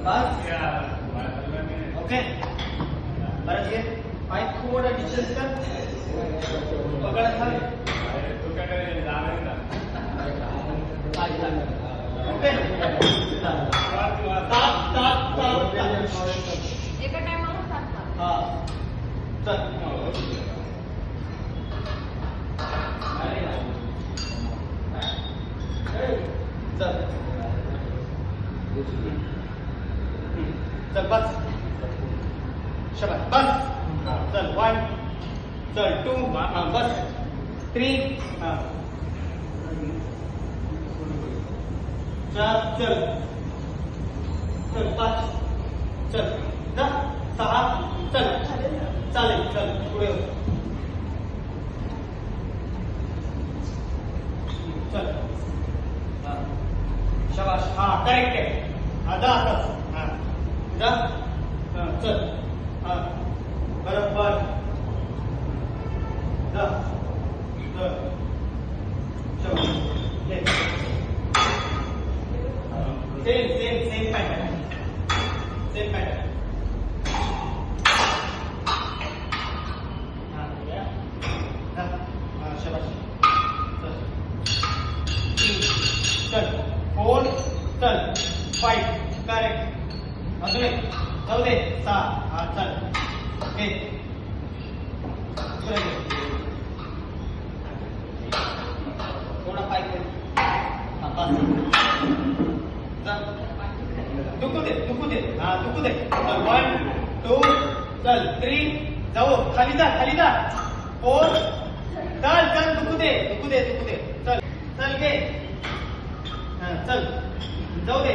बस okay परत घे पाय थोडा डिस्टन्स कर पकड खाली ओके एका टायमाला सांगता हा चल चल चल बस शाबाश बस चल 1 चल 2 बस 3 4 चल चल 5 चल 6 चल चालेल चल पुढे हो. चल शाबाश हा करेक्ट आहे जा असंच हा जा चल हा बरोबर जा चल सेम पॅटर्न सेम पॅटर्न शाबाश चल 4 चल 5 करेक्ट अजून एक जाऊ दे 6 हा चल ओके थोडा 5 कर हा बस चल दुखू दे हा दुखू दे चल 1 2 चल 3 जाऊ खाली जा 4 चल दुखू दे चल चल घे चल जाऊ दे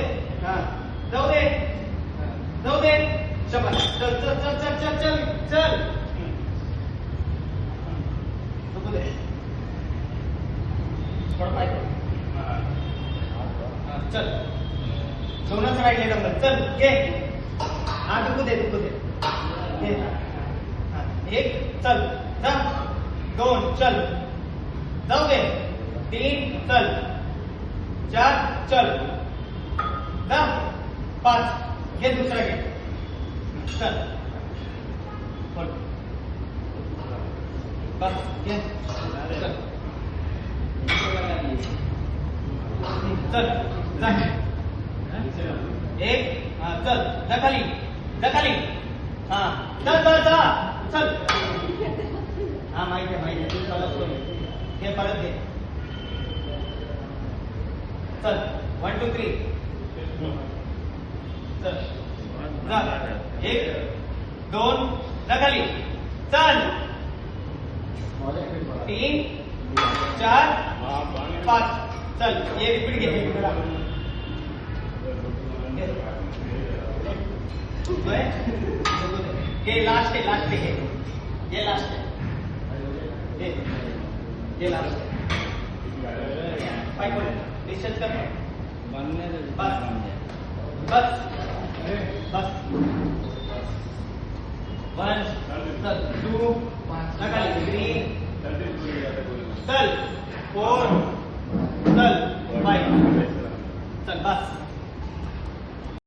शाबाश चल दुखू दे थोडं पाय चल दोनच राहिले नंबर चल घे हा दुखू दे घे एक चल जा 2 चल जाऊ दे 3 चल 4 चल 5 घे दुसरा घे चल बस घे चल चल जा एक चल जा खाली हा चल चल हा माहिती आहे चल घे परत घे चल 1 2 3 चल जा 1 2 जा खाली चल 3 4 5 चल ये रिपीट घे लास्ट है ये लास्ट है ये लास्ट है पाइप डिस्टेंस कर बस 1 चल 2 3 चल 4 चल 5 चल बस